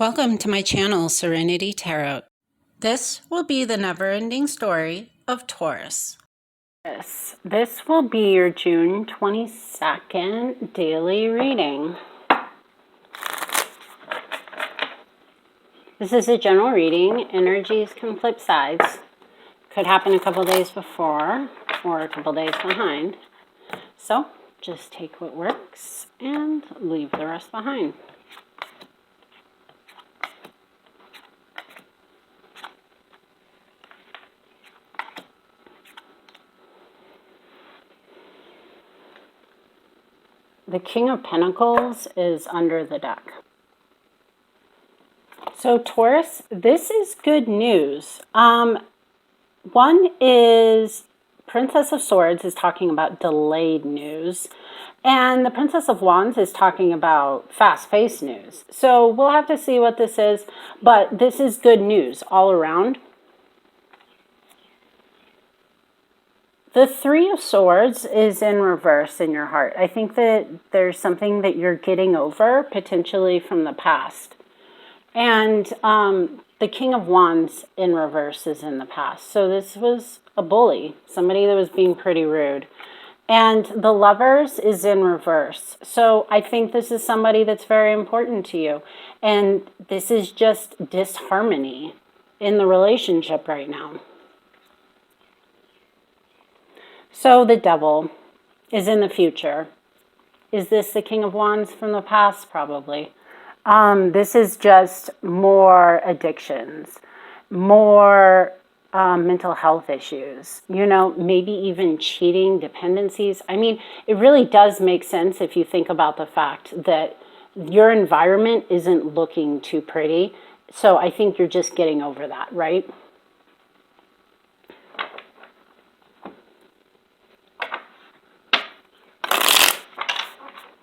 Welcome to my channel, Serenity Tarot. This will be the never-ending story of Taurus. This will be your June 22nd daily reading. This is a general reading. Energies can flip sides. Could happen a couple days before or a couple days behind. So just take what works and leave the rest behind. The King of Pentacles is under the deck. So Taurus, this is good news. One is Princess of Swords is talking about delayed news. And the Princess of Wands is talking about fast-paced news. So we'll have to see what this is. But this is good news all around. The Three of Swords is in reverse in your heart. I think that there's something that you're getting over, potentially from the past. And the King of Wands in reverse is in the past. So this was a bully, somebody that was being pretty rude. And the Lovers is in reverse. So I think this is somebody that's very important to you. And this is just disharmony in the relationship right now. So the Devil is in the future. Is this the King of Wands from the past? Probably. This is just more addictions, more mental health issues, maybe even cheating, dependencies. I mean, it really does make sense if you think about the fact that your environment isn't looking too pretty. So I think you're just getting over that, right?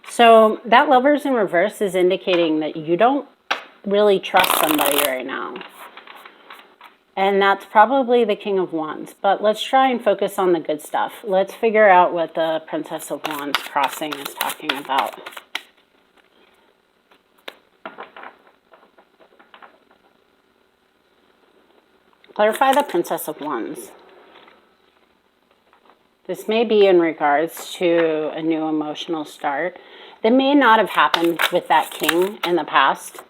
So that Lovers in reverse is indicating that you don't really trust somebody right now. And that's probably the King of Wands. But let's try and focus on the good stuff. Let's figure out what the Princess of Wands crossing is talking about. Clarify the Princess of Wands. This may be in regards to a new emotional start. That may not have happened with that king in the past,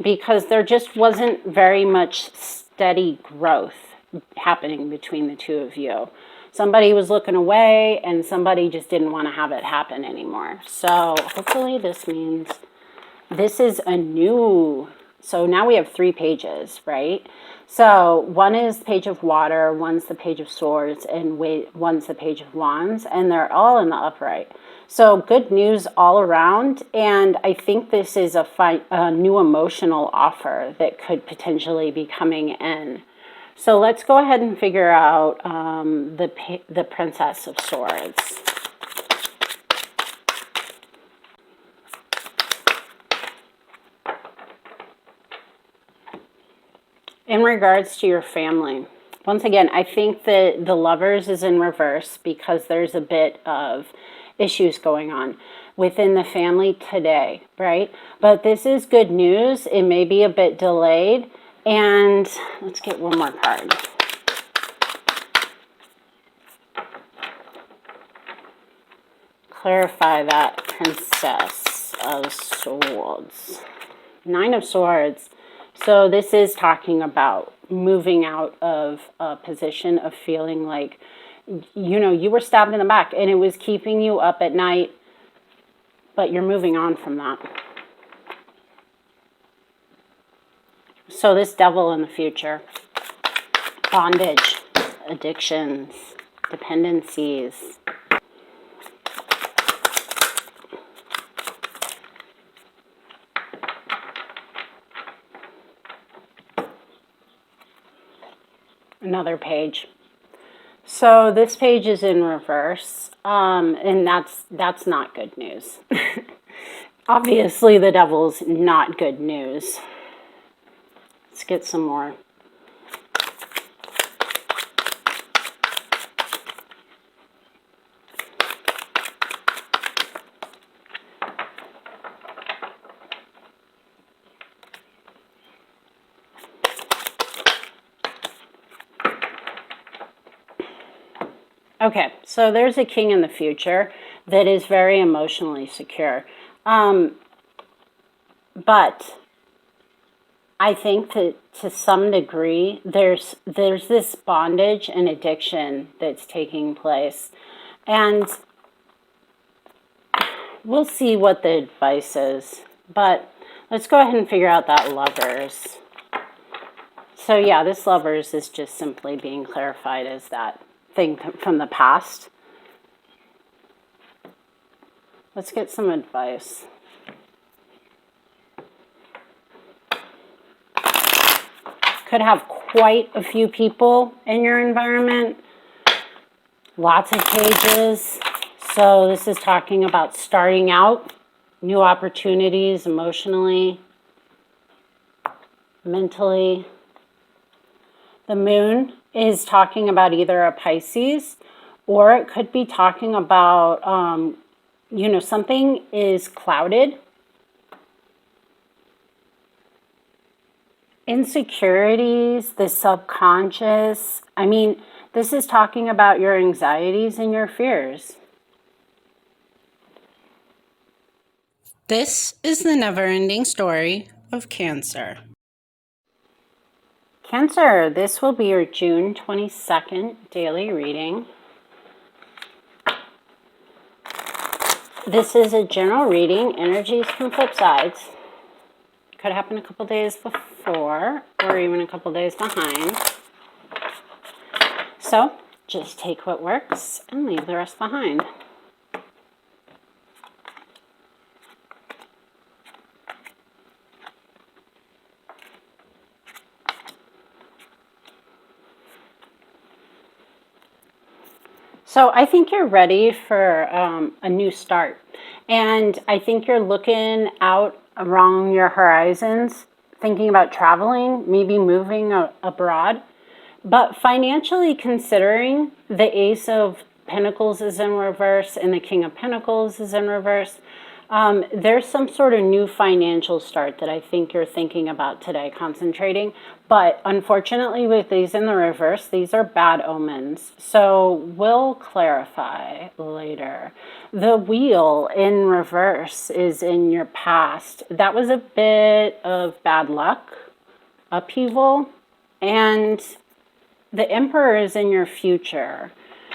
because there just wasn't very much steady growth happening between the two of you. Somebody was looking away and somebody just didn't want to have it happen anymore. So hopefully this means this is a new... So now we have 3 pages, right? So one is the Page of Water, one's the Page of Swords, and one's the Page of Wands, and they're all in the upright. So good news all around, and I think this is a new emotional offer that could potentially be coming in. So let's go ahead and figure out the Princess of Swords. In regards to your family, once again, I think that the Lovers is in reverse because there's a bit of issues going on within the family today, right? But this is good news. It may be a bit delayed. And let's get one more card. Clarify that Princess of Swords. 9 of Swords. So this is talking about moving out of a position of feeling like, you were stabbed in the back and it was keeping you up at night, but you're moving on from that. So this Devil in the future, bondage, addictions, dependencies. Another page. So this page is in reverse, and that's not good news. Obviously, the Devil's not good news. Let's get some more. Okay, so there's a king in the future that is very emotionally secure. But I think that to some degree, there's this bondage and addiction that's taking place. And we'll see what the advice is. But let's go ahead and figure out that Lovers. So yeah, this Lovers is just simply being clarified as that thing from the past. Let's get some advice. Could have quite a few people in your environment. Lots of pages. So this is talking about starting out, new opportunities emotionally, mentally. The moon is talking about either a Pisces, or it could be talking about, something is clouded. Insecurities, the subconscious. I mean, this is talking about your anxieties and your fears. This is the never-ending story of Cancer. Cancer, this will be your June 22nd daily reading. This is a general reading. Energies can flip sides. Could happen a couple days before or even a couple days behind. So just take what works and leave the rest behind. So I think you're ready for a new start. And I think you're looking out around your horizons, thinking about traveling, maybe moving abroad. But financially considering, the Ace of Pentacles is in reverse and the King of Pentacles is in reverse. There's some sort of new financial start that I think you're thinking about today, concentrating. But unfortunately, with these in the reverse, these are bad omens. So we'll clarify later. The Wheel in reverse is in your past. That was a bit of bad luck, upheaval, and the Emperor is in your future.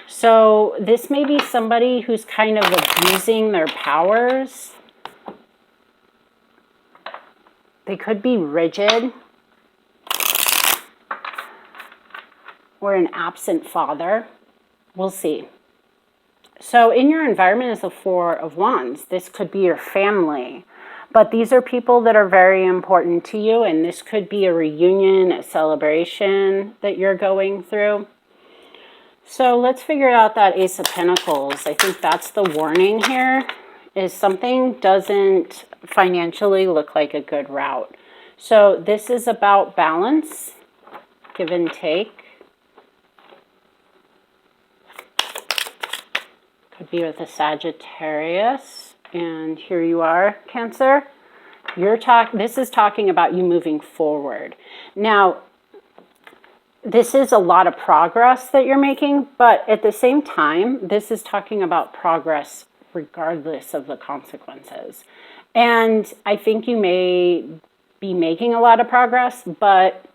So this may be somebody who's kind of abusing their powers. They could be rigid or an absent father. We'll see. So in your environment is the Four of Wands. This could be your family. But these are people that are very important to you, and this could be a reunion, a celebration that you're going through. So let's figure out that Ace of Pentacles. I think that's the warning here, is something doesn't financially look like a good route. So this is about balance, give and take. Could be with a Sagittarius. And here you are, Cancer. This is talking about you moving forward. Now, this is a lot of progress that you're making, but at the same time, this is talking about progress regardless of the consequences. And I think you may be making a lot of progress, but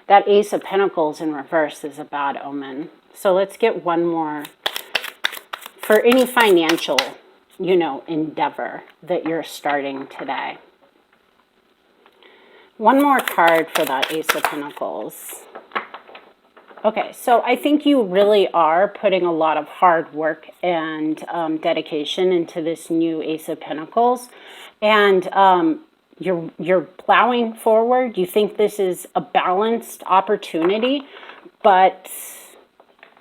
that Ace of Pentacles in reverse is a bad omen. So let's get one more for any financial, endeavor that you're starting today. One more card for that Ace of Pentacles. Okay, so I think you really are putting a lot of hard work and dedication into this new Ace of Pentacles. And you're plowing forward. You think this is a balanced opportunity, but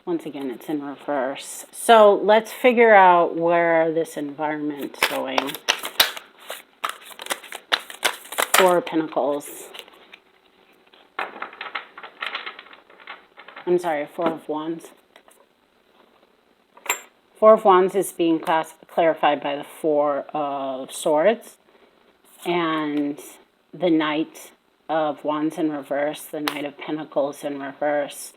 once again, it's in reverse. So let's figure out where this environment's going. Four of Pentacles. I'm sorry, Four of Wands. Four of Wands is being clarified by the Four of Swords and the Knight of Wands in reverse, the Knight of Pentacles in reverse.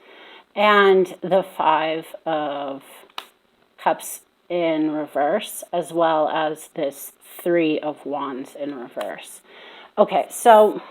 and the Five of Cups in reverse, as well as this Three of Wands in reverse. Okay, so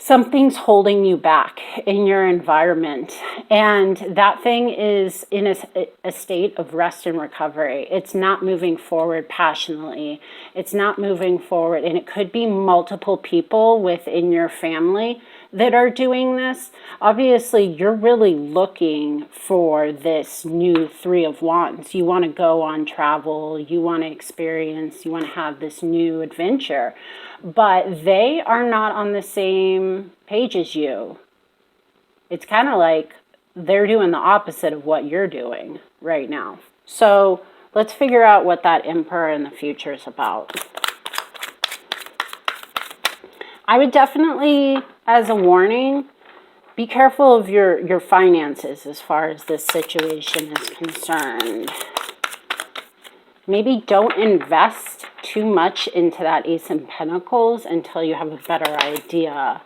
something's holding you back in your environment, and that thing is in a state of rest and recovery. It's not moving forward passionately. It's not moving forward, and it could be multiple people within your family that are doing this. Obviously, you're really looking for this new Three of Wands. You want to go on travel, you want to experience, you want to have this new adventure. But they are not on the same page as you. It's kind of like they're doing the opposite of what you're doing right now. So let's figure out what that Emperor in the future is about. I would definitely, as a warning, be careful of your finances as far as this situation is concerned. Maybe don't invest too much into that Ace of Pentacles until you have a better idea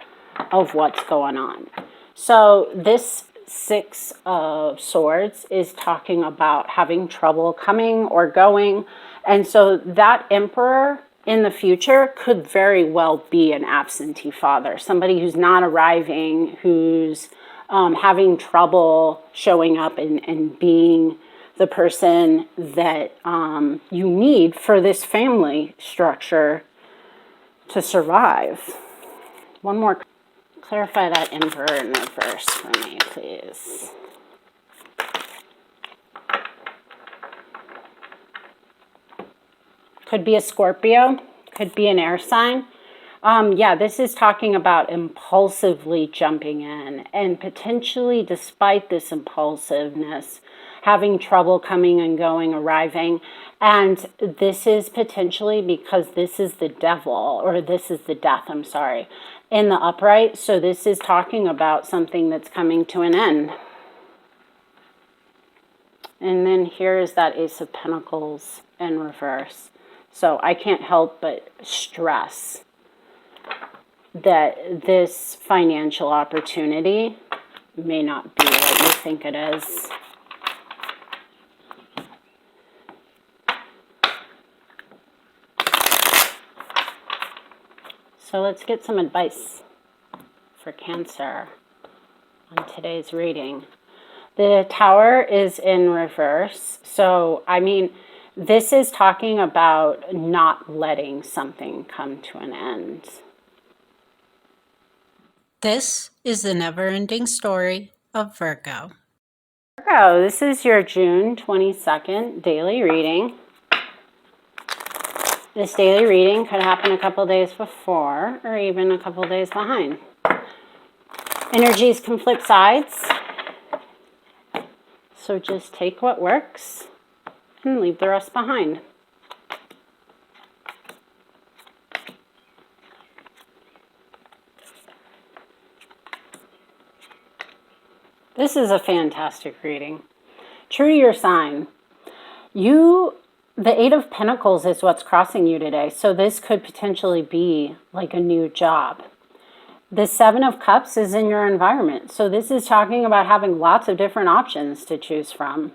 of what's going on. So this Six of Swords is talking about having trouble coming or going. And so that Emperor in the future could very well be an absentee father, somebody who's not arriving, who's having trouble showing up and being the person that you need for this family structure to survive. One more. Clarify that Emperor in reverse for me, please. Could be a Scorpio, could be an air sign. Yeah, this is talking about impulsively jumping in, and potentially, despite this impulsiveness, having trouble coming and going, arriving. And this is potentially because this is the devil, or this is the death, I'm sorry, in the upright. So this is talking about something that's coming to an end. And then here is that Ace of Pentacles in reverse. So I can't help but stress that this financial opportunity may not be what you think it is. So let's get some advice for Cancer on today's reading. The Tower is in reverse. So, I mean, this is talking about not letting something come to an end. This is the never-ending story of Virgo. Virgo, this is your June 22nd daily reading. This daily reading could happen a couple days before or even a couple days behind. Energies can flip sides. So just take what works and leave the rest behind. This is a fantastic reading. True to your sign. The Eight of Pentacles is what's crossing you today. So this could potentially be like a new job. The Seven of Cups is in your environment. So this is talking about having lots of different options to choose from.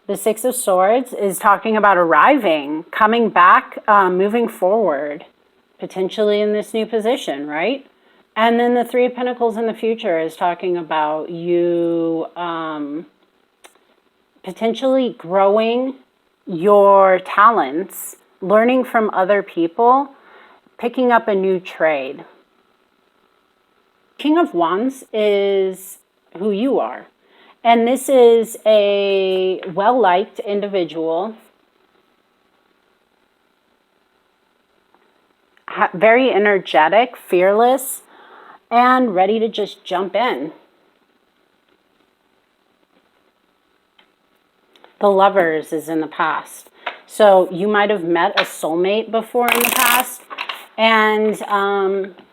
The Six of Swords is talking about arriving, coming back, moving forward, potentially in this new position, right? And then the Three of Pentacles in the future is talking about you potentially growing your talents, learning from other people, picking up a new trade. King of Wands is who you are. And this is a well-liked individual, very energetic, fearless, and ready to just jump in. The Lovers is in the past. So you might have met a soulmate before in the past, and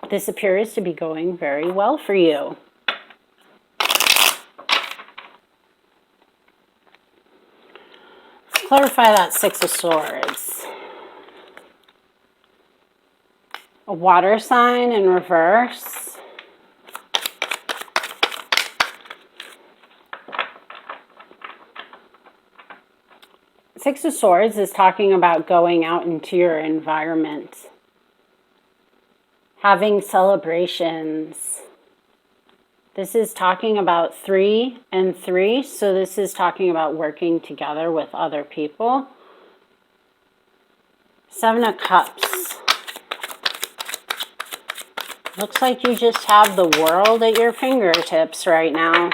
this appears to be going very well for you. Let's clarify that Six of Swords. A water sign in reverse. Six of Swords is talking about going out into your environment, having celebrations. This is talking about 3 and 3, so this is talking about working together with other people. 7 of Cups. Looks like you just have the world at your fingertips right now.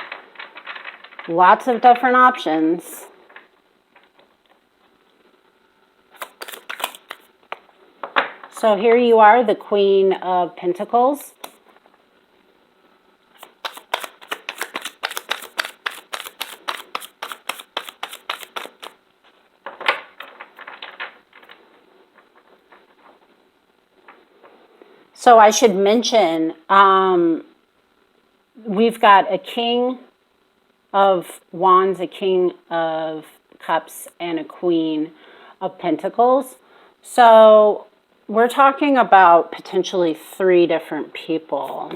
Lots of different options. So here you are, the Queen of Pentacles. So I should mention, we've got a King of Wands, a King of Cups, and a Queen of Pentacles. So we're talking about potentially 3 different people.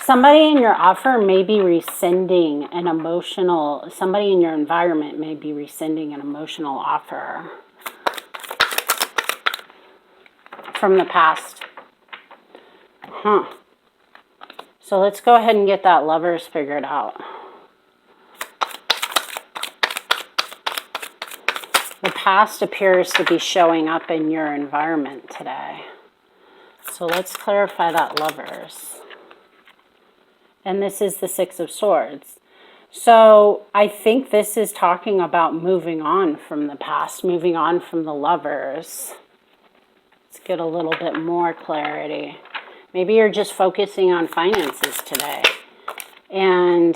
Somebody in your offer may be rescinding an emotional, somebody in your environment may be rescinding an emotional offer from the past. So let's go ahead and get that Lovers figured out. The past appears to be showing up in your environment today. So let's clarify that Lovers. And this is the 6 of Swords. So I think this is talking about moving on from the past, moving on from the Lovers. Let's get a little bit more clarity. Maybe you're just focusing on finances today and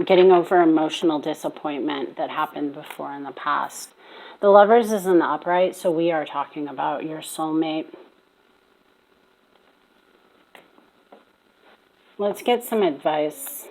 getting over emotional disappointment that happened before in the past. The Lovers is in the upright, so we are talking about your soulmate. Let's get some advice.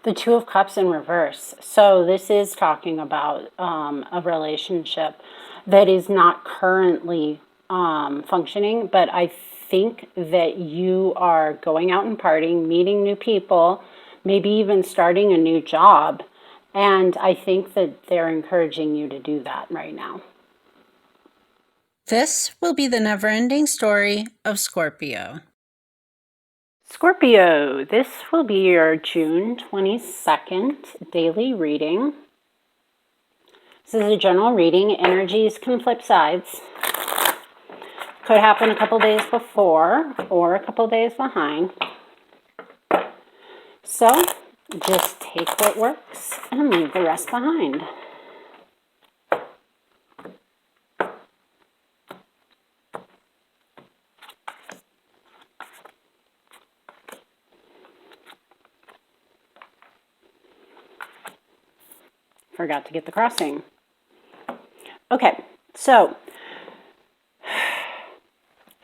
The 2 of Cups in reverse. So this is talking about a relationship that is not currently functioning, but I think that you are going out and partying, meeting new people, maybe even starting a new job. And I think that they're encouraging you to do that right now. This will be the never-ending story of Scorpio. Scorpio, this will be your June 22nd daily reading. This is a general reading. Energies can flip sides. Could happen a couple days before or a couple days behind. So just take what works and leave the rest behind. Forgot to get the crossing. Okay, so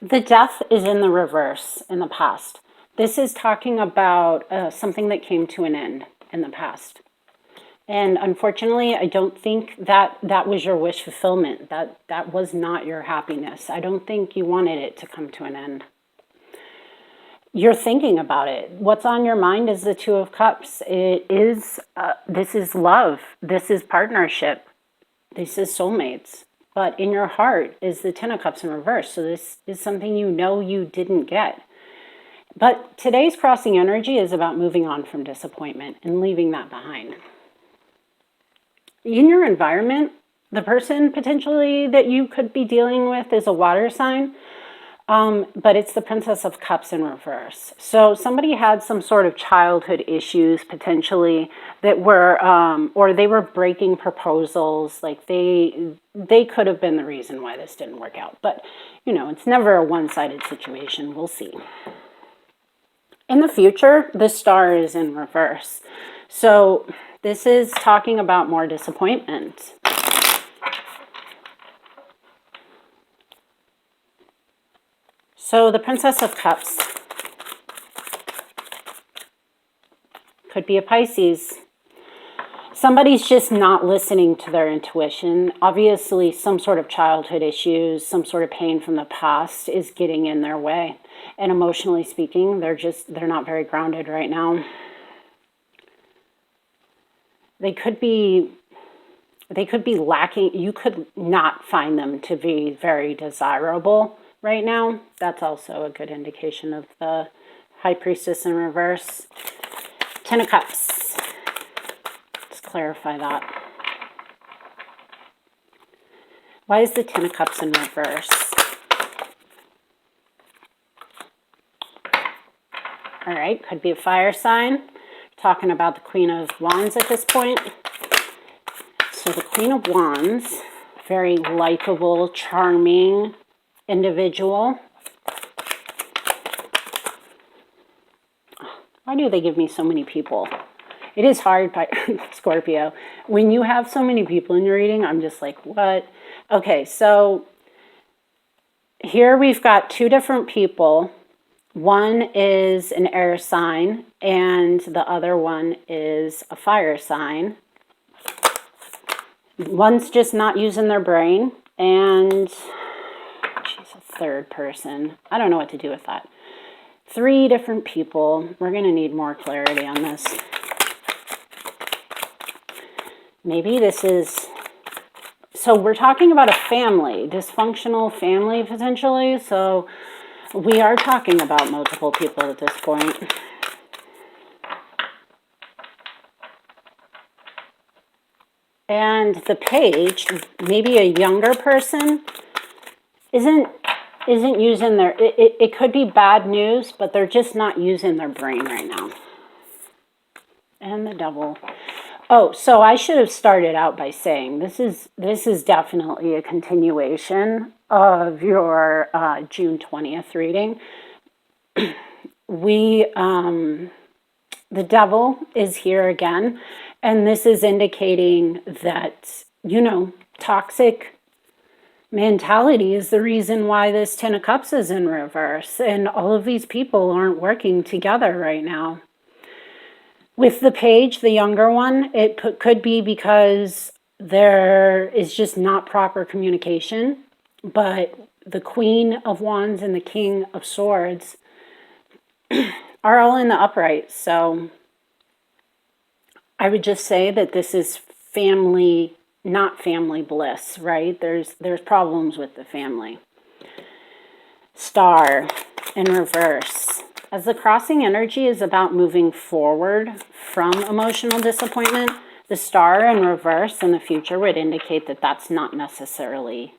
the Death is in the reverse in the past. This is talking about something that came to an end in the past. And unfortunately, I don't think that that was your wish fulfillment. That was not your happiness. I don't think you wanted it to come to an end. You're thinking about it. What's on your mind is the 2 of Cups. It is, this is love. This is partnership. This is soulmates. But in your heart is the 10 of Cups in reverse. So this is something you know you didn't get. But today's crossing energy is about moving on from disappointment and leaving that behind. In your environment, the person potentially that you could be dealing with is a water sign. But it's the Princess of Cups in reverse. So somebody had some sort of childhood issues potentially that were, or they were breaking proposals. Like they could have been the reason why this didn't work out. But, you know, it's never a one-sided situation. We'll see. In the future, the Star is in reverse. So This is talking about more disappointment. So the Princess of Cups could be a Pisces. Somebody's just not listening to their intuition. Obviously, some sort of childhood issues, some sort of pain from the past is getting in their way. And emotionally speaking, they're not very grounded right now. They could be lacking. You could not find them to be very desirable right now. That's also a good indication of the High Priestess in reverse. Ten of Cups. Let's clarify that. Why is the Ten of Cups in reverse? All right, could be a fire sign. Talking about the Queen of Wands at this point. So the Queen of Wands, very likable, charming individual. Why do they give me so many people? It is hard, by Scorpio. When you have so many people in your reading, I'm just like, what? Okay, so here we've got two different people. One is an air sign, and the other one is a fire sign. One's just not using their brain, and she's a third person. I don't know what to do with that. Three different people. We're going to need more clarity on this. Maybe this is... So we're talking about a family, dysfunctional family potentially. So we are talking about multiple people at this point. And the page, maybe a younger person, isn't using their... It could be bad news, but they're just not using their brain right now. And the Devil. Oh, so I should have started out by saying this is definitely a continuation of your June 20th reading. The Devil is here again, and this is indicating that, toxic mentality is the reason why this Ten of Cups is in reverse, and all of these people aren't working together right now. With the page, the younger one, it could be because there is just not proper communication, but the Queen of Wands and the King of Swords are all in the upright. So I would just say that this is family, not family bliss, right? There's problems with the family. Star in reverse. As the crossing energy is about moving forward from emotional disappointment, the star in reverse in the future would indicate that that's not necessarily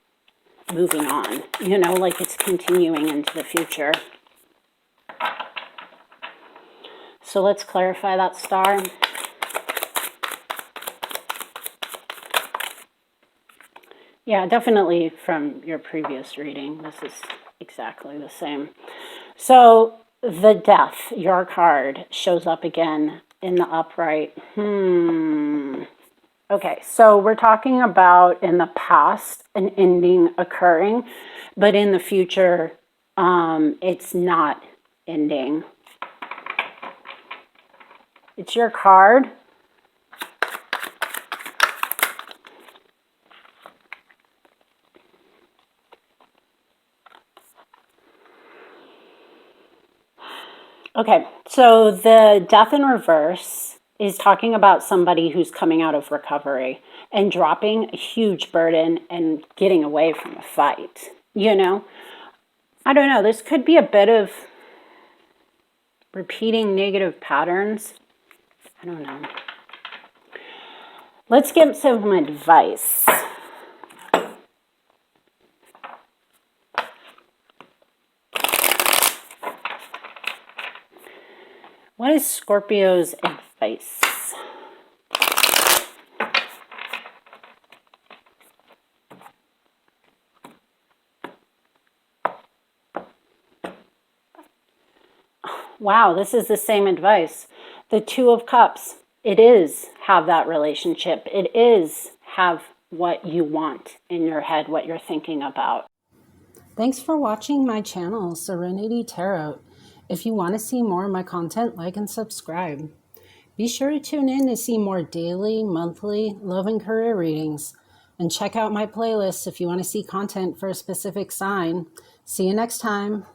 moving on. Like it's continuing into the future. So let's clarify that star. Yeah, definitely from your previous reading, this is exactly the same. So the Death, your card, shows up again in the upright. Okay, so we're talking about in the past an ending occurring, but in the future, it's not ending. It's your card. Okay, so the Death in reverse is talking about somebody who's coming out of recovery and dropping a huge burden and getting away from a fight, I don't know, this could be a bit of repeating negative patterns. I don't know. Let's get some advice. What is Scorpio's advice? Wow, this is the same advice. The Two of Cups. it is have that relationship. It is have what you want in your head, what you're thinking about. Thanks for watching my channel, Serenity Tarot. If you want to see more of my content, like and subscribe. Be sure to tune in to see more daily, monthly, love and career readings. And check out my playlists if you want to see content for a specific sign. See you next time.